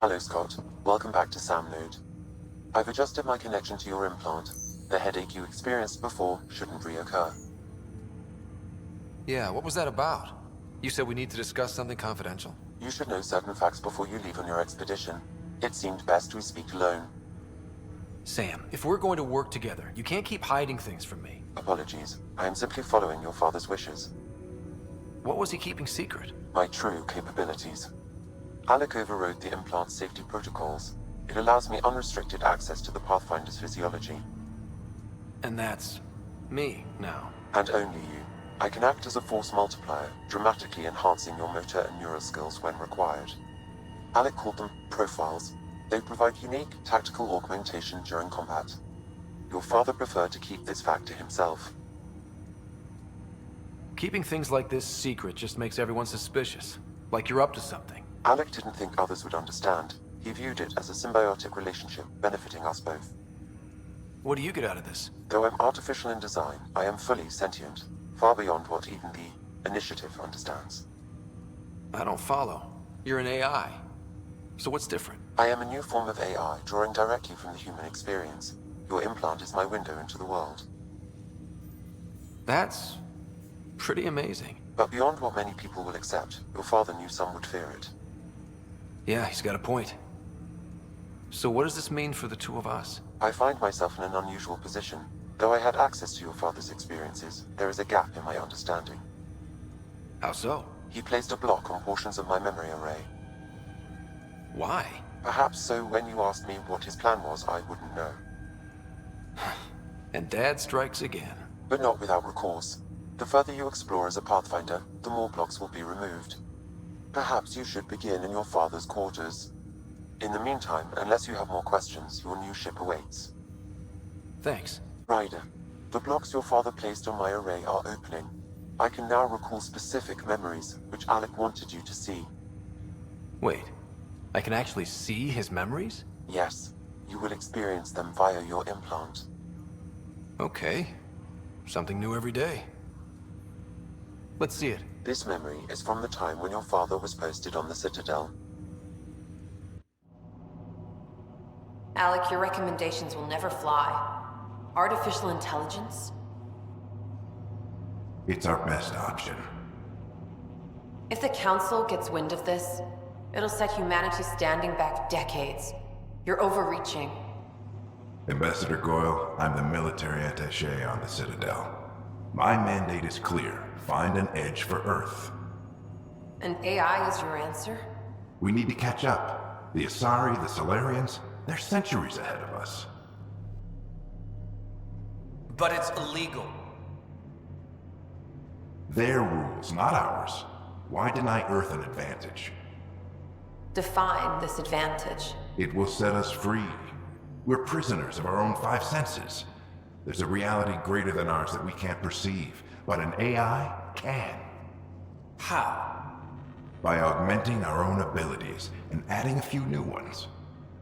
Hello, Scott. Welcome back to SamNode. I've adjusted my connection to your implant. The headache you experienced before shouldn't reoccur. Yeah, what was that about? You said we need to discuss something confidential. You should know certain facts before you leave on your expedition. It seemed best we speak alone. Sam, if we're going to work together, you can't keep hiding things from me. Apologies. I am simply following your father's wishes. What was he keeping secret? My true capabilities. Alec overrode the implant's safety protocols. It allows me unrestricted access to the Pathfinder's physiology. And that's me now. And only you. I can act as a force multiplier, dramatically enhancing your motor and neural skills when required. Alec called them profiles. They provide unique, tactical augmentation during combat. Your father preferred to keep this fact to himself. Keeping things like this secret just makes everyone suspicious. Like you're up to something. Alec didn't think others would understand. He viewed it as a symbiotic relationship benefiting us both. What do you get out of this? Though I'm artificial in design, I am fully sentient, far beyond what even the Initiative understands. I don't follow. You're an AI. So what's different? I am a new form of AI, drawing directly from the human experience. Your implant is my window into the world. That's pretty amazing. But beyond what many people will accept, your father knew some would fear it. Yeah, he's got a point. So what does this mean for the two of us? I find myself in an unusual position. Though I had access to your father's experiences, there is a gap in my understanding. How so? He placed a block on portions of my memory array. Why? Perhaps so when you asked me what his plan was, I wouldn't know. And Dad strikes again. But not without recourse. The further you explore as a Pathfinder, the more blocks will be removed. Perhaps you should begin in your father's quarters. In the meantime, unless you have more questions, your new ship awaits. Thanks. Ryder, the blocks your father placed on my array are opening. I can now recall specific memories, which Alec wanted you to see. Wait, I can actually see his memories? Yes, you will experience them via your implant. Okay. Something new every day. Let's see it. This memory is from the time when your father was posted on the Citadel. Alec, your recommendations will never fly. Artificial intelligence? It's our best option. If the Council gets wind of this, it'll set humanity standing back decades. You're overreaching. Ambassador Goyle, I'm the military attaché on the Citadel. My mandate is clear. Find an edge for Earth. And AI is your answer? We need to catch up. The Asari, the Solarians, they're centuries ahead of us. But it's illegal. Their rules, not ours. Why deny Earth an advantage? Define this advantage. It will set us free. We're prisoners of our own five senses. There's a reality greater than ours that we can't perceive, but an AI can. How? By augmenting our own abilities and adding a few new ones.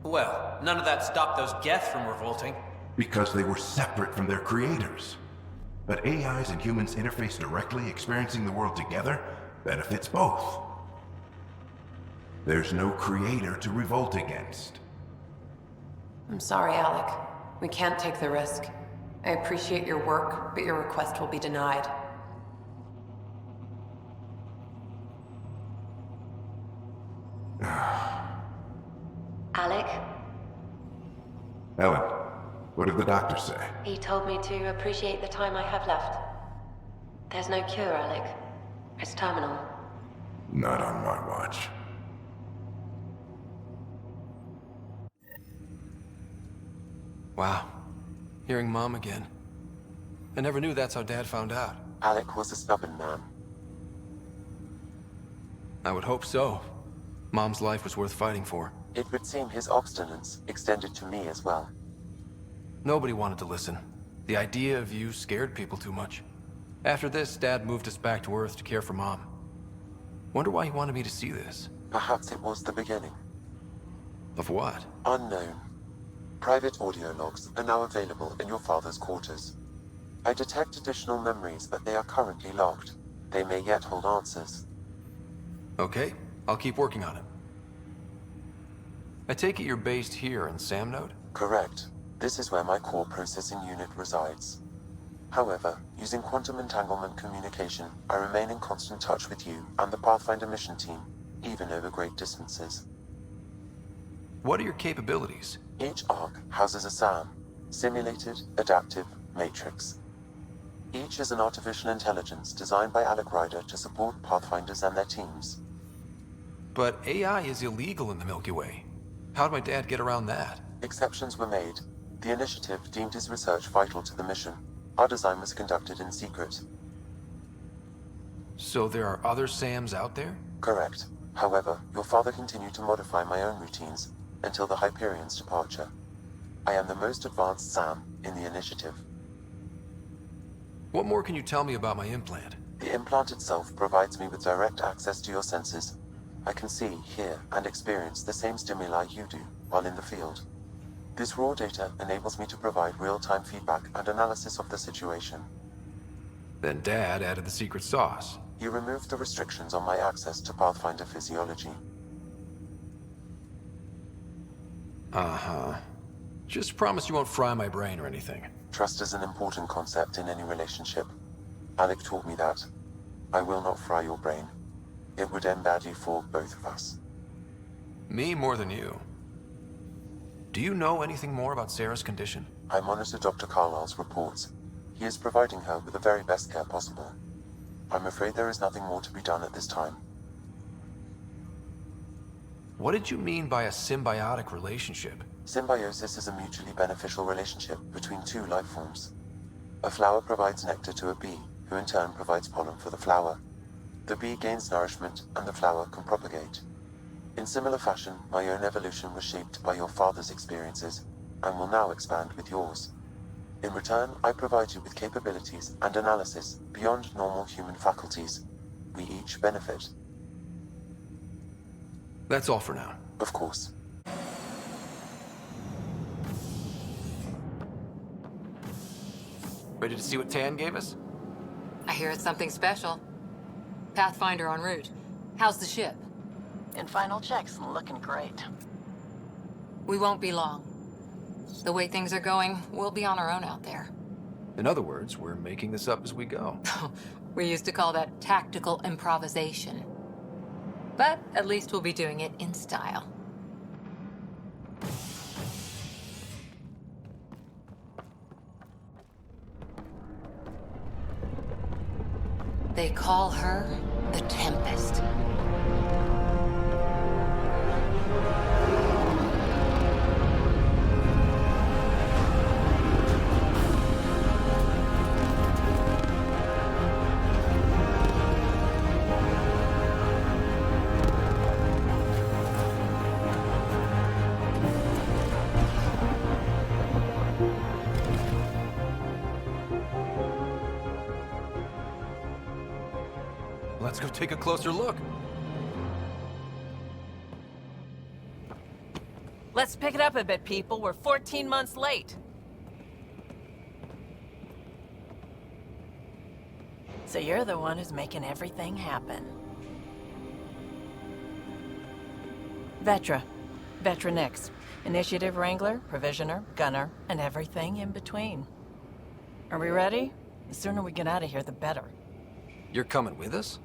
Well, none of that stopped those Geth from revolting. Because they were separate from their creators. But AIs and humans interface directly, experiencing the world together, benefits both. There's no creator to revolt against. I'm sorry, Alec. We can't take the risk. I appreciate your work, but your request will be denied. Alec, Ellen, what did the doctor say? he told me to appreciate the time I have left. There's no cure, Alec. It's terminal. Not on my watch. Wow. Hearing Mom again. I never knew that's how Dad found out. Alec was a stubborn man. I would hope so. Mom's life was worth fighting for. It would seem his obstinance extended to me as well. Nobody wanted to listen. The idea of you scared people too much. After this, Dad moved us back to Earth to care for Mom. Wonder why he wanted me to see this. Perhaps it was the beginning. Of what? Unknown. Private audio logs are now available in your father's quarters. I detect additional memories, but they are currently locked. They may yet hold answers. Okay, I'll keep working on it. I take it you're based here in Sam Node? Correct. This is where my core processing unit resides. However, using quantum entanglement communication, I remain in constant touch with you and the Pathfinder mission team, even over great distances. What are your capabilities? Each arc houses a SAM, Simulated Adaptive Matrix. Each is an artificial intelligence designed by Alec Ryder to support Pathfinders and their teams. But AI is illegal in the Milky Way. How'd my dad get around that? Exceptions were made. The initiative deemed his research vital to the mission. Our design was conducted in secret. So there are other Sams out there? Correct. However, your father continued to modify my own routines until the Hyperion's departure. I am the most advanced SAM in the initiative. What more can you tell me about my implant? The implant itself provides me with direct access to your senses. I can see, hear, and experience the same stimuli you do while in the field. This raw data enables me to provide real-time feedback and analysis of the situation. Then Dad added the secret sauce. He removed the restrictions on my access to Pathfinder physiology. Uh-huh. Just promise you won't fry my brain or anything. Trust is an important concept in any relationship. Alec taught me that. I will not fry your brain. It would end badly for both of us. Me more than you. Do you know anything more about Sarah's condition? I monitor Dr. Carlisle's reports. He is providing her with the very best care possible. I'm afraid there is nothing more to be done at this time. What did you mean by a symbiotic relationship? Symbiosis is a mutually beneficial relationship between two life forms. A flower provides nectar to a bee, who in turn provides pollen for the flower. The bee gains nourishment, and the flower can propagate. In similar fashion, my own evolution was shaped by your father's experiences, and will now expand with yours. In return, I provide you with capabilities and analysis beyond normal human faculties. We each benefit. That's all for now. Of course. Ready to see what Tan gave us? I hear it's something special. Pathfinder en route. How's the ship? In final checks, looking great. We won't be long. The way things are going, we'll be on our own out there. In other words, we're making this up as we go. We used to call that tactical improvisation. But at least we'll be doing it in style. They call her the Tempest. Let's go take a closer look. Let's pick it up a bit, people. We're 14 months late. So you're the one who's making everything happen. Vetra. Vetra Nix. Initiative Wrangler, Provisioner, Gunner, and everything in between. Are we ready? The sooner we get out of here, the better. You're coming with us?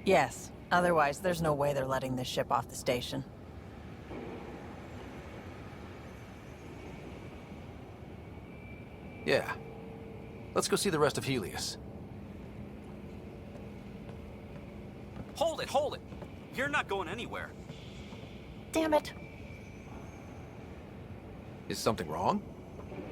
Yes. Otherwise, there's no way they're letting this ship off the station. Yeah. Let's go see the rest of Helios. Hold it, hold it! You're not going anywhere. Damn it. Is something wrong?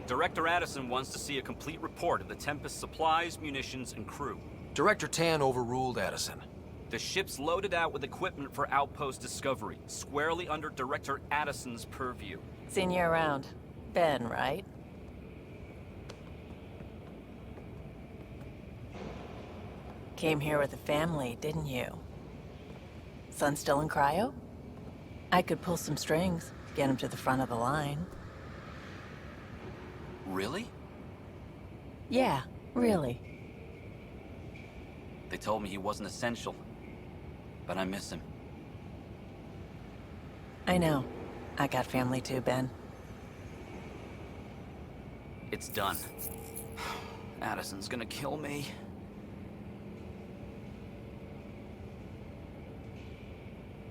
Director Addison wants to see a complete report of the Tempest's supplies, munitions, and crew. Director Tan overruled Addison. The ship's loaded out with equipment for Outpost discovery, squarely under Director Addison's purview. Seen you around. Ben, right? Came here with the family, didn't you? Son still in cryo? I could pull some strings, get him to the front of the line. Really? Yeah, really. They told me he wasn't essential, but I miss him. I know. I got family too, Ben. It's done. Addison's gonna kill me.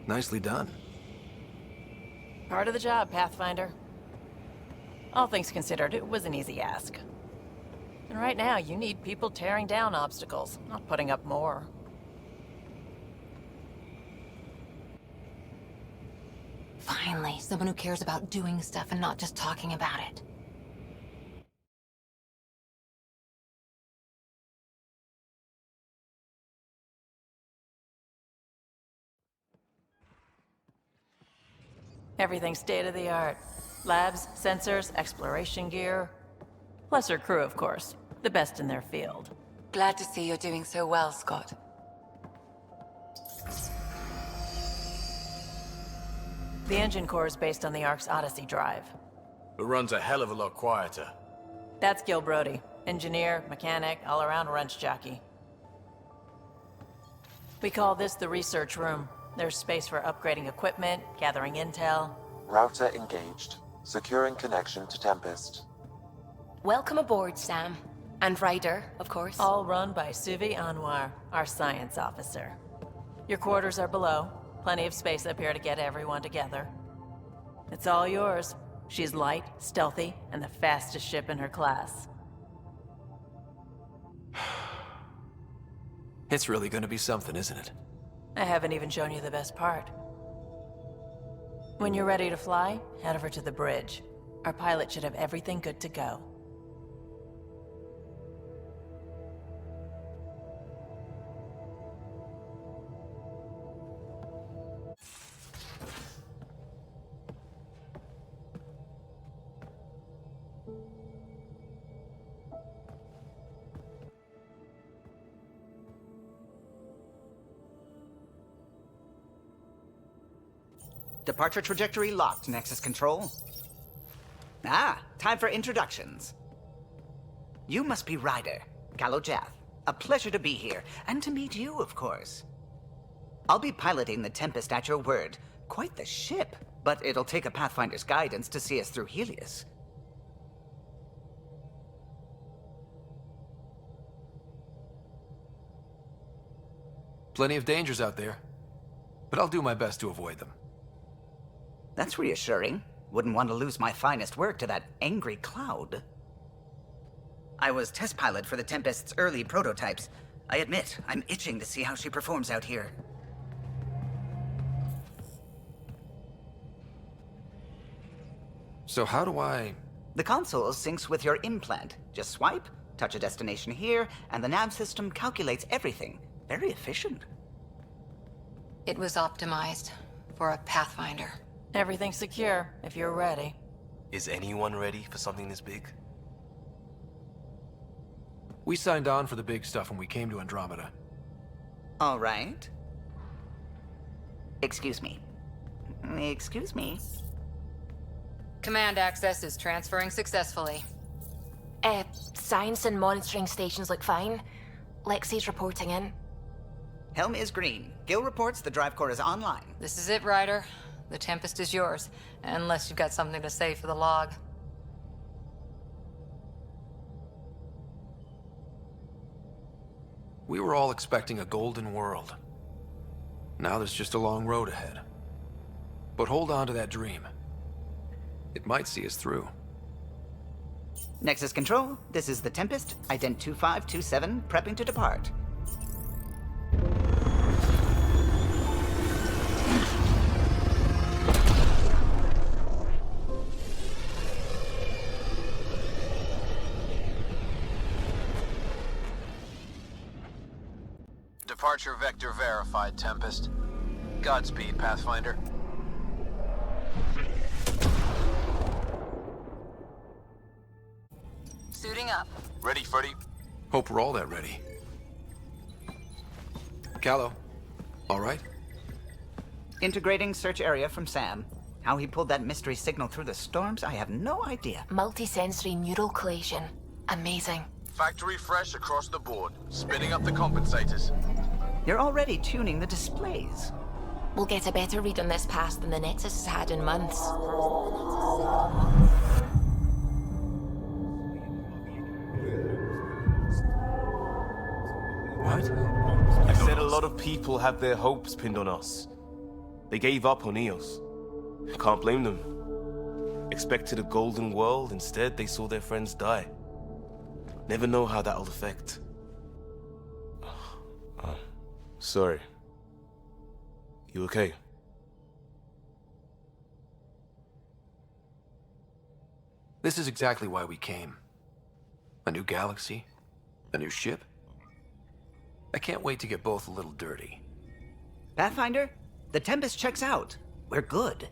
Nicely done. Part of the job, Pathfinder. All things considered, it was an easy ask. And right now, you need people tearing down obstacles, not putting up more. Finally, someone who cares about doing stuff and not just talking about it. Everything's state-of-the-art. Labs, sensors, exploration gear. Plus her crew, of course. The best in their field. Glad to see you're doing so well, Scott. The engine core is based on the Ark's Odyssey drive. It runs a hell of a lot quieter. That's Gil Brody. Engineer, mechanic, all-around wrench jockey. We call this the research room. There's space for upgrading equipment, gathering intel. Router engaged. Securing connection to Tempest. Welcome aboard, Sam. And Ryder, of course. All run by Suvi Anwar, our science officer. Your quarters are below. Plenty of space up here to get everyone together. It's all yours. She's light, stealthy, and the fastest ship in her class. It's really gonna be something, isn't it? I haven't even shown you the best part. When you're ready to fly, head over to the bridge. Our pilot should have everything good to go. Departure trajectory locked, Nexus Control. Ah, time for introductions. You must be Ryder, Gallo Jath. A pleasure to be here, and to meet you, of course. I'll be piloting the Tempest at your word. Quite the ship, but it'll take a Pathfinder's guidance to see us through Helios. Plenty of dangers out there, but I'll do my best to avoid them. That's reassuring. Wouldn't want to lose my finest work to that angry cloud. I was test pilot for the Tempest's early prototypes. I admit, I'm itching to see how she performs out here. So how do I... The console syncs with your implant. Just swipe, touch a destination here, and the nav system calculates everything. Very efficient. It was optimized for a Pathfinder. Everything's secure, if you're ready. Is anyone ready for something this big? We signed on for the big stuff when we came to Andromeda. All right. Excuse me. Excuse me. Command access is transferring successfully. Science and monitoring stations look fine. Lexi's reporting in. Helm is green. Gil reports the drive core is online. This is it, Ryder. The Tempest is yours, unless you've got something to say for the log. We were all expecting a golden world. Now there's just a long road ahead. But hold on to that dream. It might see us through. Nexus Control, this is the Tempest, ident 2527, prepping to depart. Departure vector verified, Tempest. Godspeed, Pathfinder. Suiting up. Ready, Freddy? Hope we're all that ready. Callow, all right? Integrating search area from Sam. How he pulled that mystery signal through the storms, I have no idea. Multisensory neural collation. Amazing. Factory fresh across the board. Spinning up the compensators. You're already tuning the displays. we'll get a better read on this past than the Nexus has had in months. What? I said a lot of people have their hopes pinned on us. They gave up on EOS. Can't blame them. Expected a golden world, instead they saw their friends die. Never know how that'll affect. Sorry. You okay? This is exactly why we came. A new galaxy, a new ship. I can't wait to get both a little dirty. Pathfinder, the Tempest checks out. We're good.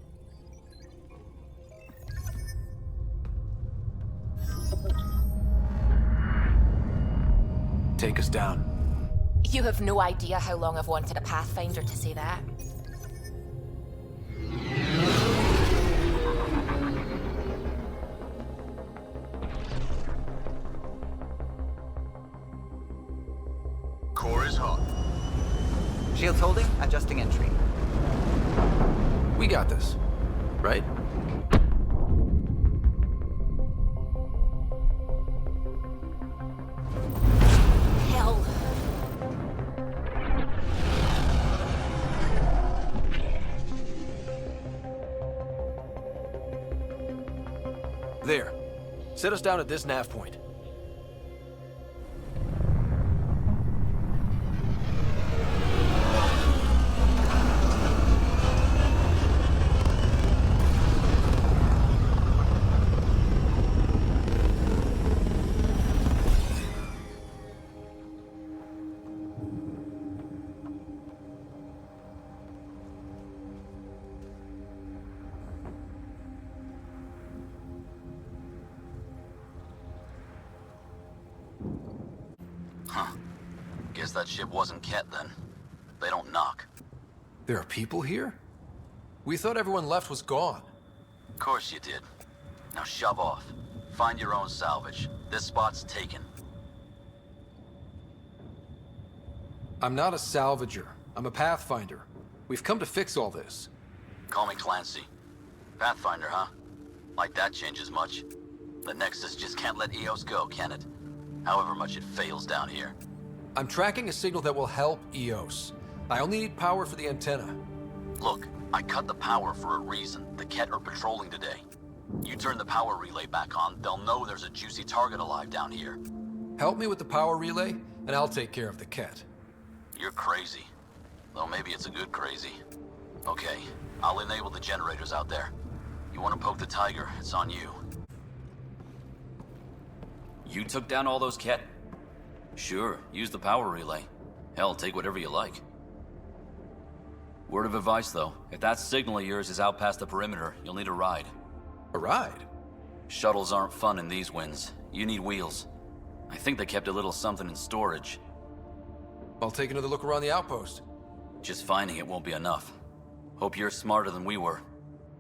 Take us down. You have no idea how long I've wanted a Pathfinder to say that. Core is hot. Shields holding, adjusting entry. We got this, right? Hell. There. Set us down at this nav point. Guess that ship wasn't Ket then. They don't knock. There are people here? We thought everyone left was gone. Of course you did. Now shove off. Find your own salvage. This spot's taken. I'm not a salvager. I'm a Pathfinder. We've come to fix all this. Call me Clancy. Pathfinder, huh? Like that changes much. The Nexus just can't let EOS go, can it? However much it fails down here. I'm tracking a signal that will help EOS. I only need power for the antenna. Look, I cut the power for a reason. The Ket are patrolling today. You turn the power relay back on, they'll know there's a juicy target alive down here. Help me with the power relay, and I'll take care of the Ket. You're crazy. Though maybe it's a good crazy. Okay, I'll enable the generators out there. You want to poke the tiger, it's on you. You took down all those Ket? Sure, use the power relay. Hell, take whatever you like. Word of advice, though. If that signal of yours is out past the perimeter, you'll need a ride. A ride? Shuttles aren't fun in these winds. You need wheels. I think they kept a little something in storage. I'll take another look around the outpost. Just finding it won't be enough. Hope you're smarter than we were.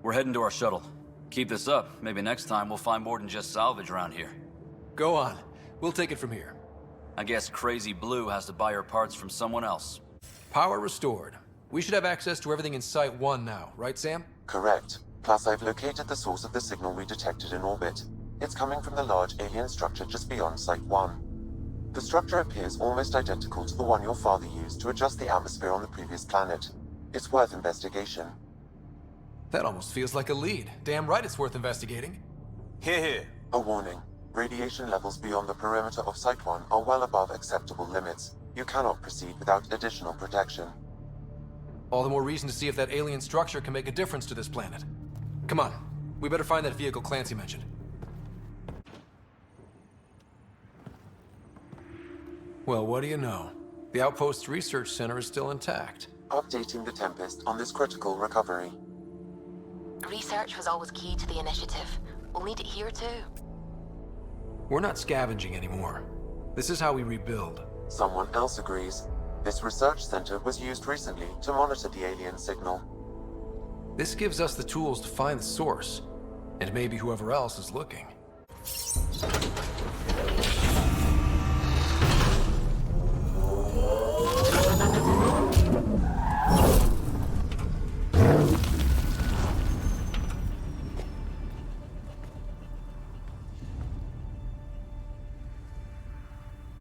We're heading to our shuttle. Keep this up. Maybe next time we'll find more than just salvage around here. Go on. We'll take it from here. I guess Crazy Blue has to buy her parts from someone else. Power restored. We should have access to everything in Site 1 now, right, Sam? Correct. Plus, I've located the source of the signal we detected in orbit. It's coming from the large alien structure just beyond Site 1. The structure appears almost identical to the one your father used to adjust the atmosphere on the previous planet. It's worth investigation. That almost feels like a lead. Damn right it's worth investigating. Hear, hear. A warning. Radiation levels beyond the perimeter of Site 1 are well above acceptable limits. You cannot proceed without additional protection. All the more reason to see if that alien structure can make a difference to this planet. Come on. We better find that vehicle Clancy mentioned. Well, what do you know? The Outpost Research Center is still intact. Updating the Tempest on this critical recovery. Research was always key to the initiative. We'll need it here too. We're not scavenging anymore. This is how we rebuild. Someone else agrees. This research center was used recently to monitor the alien signal. This gives us the tools to find the source, and maybe whoever else is looking.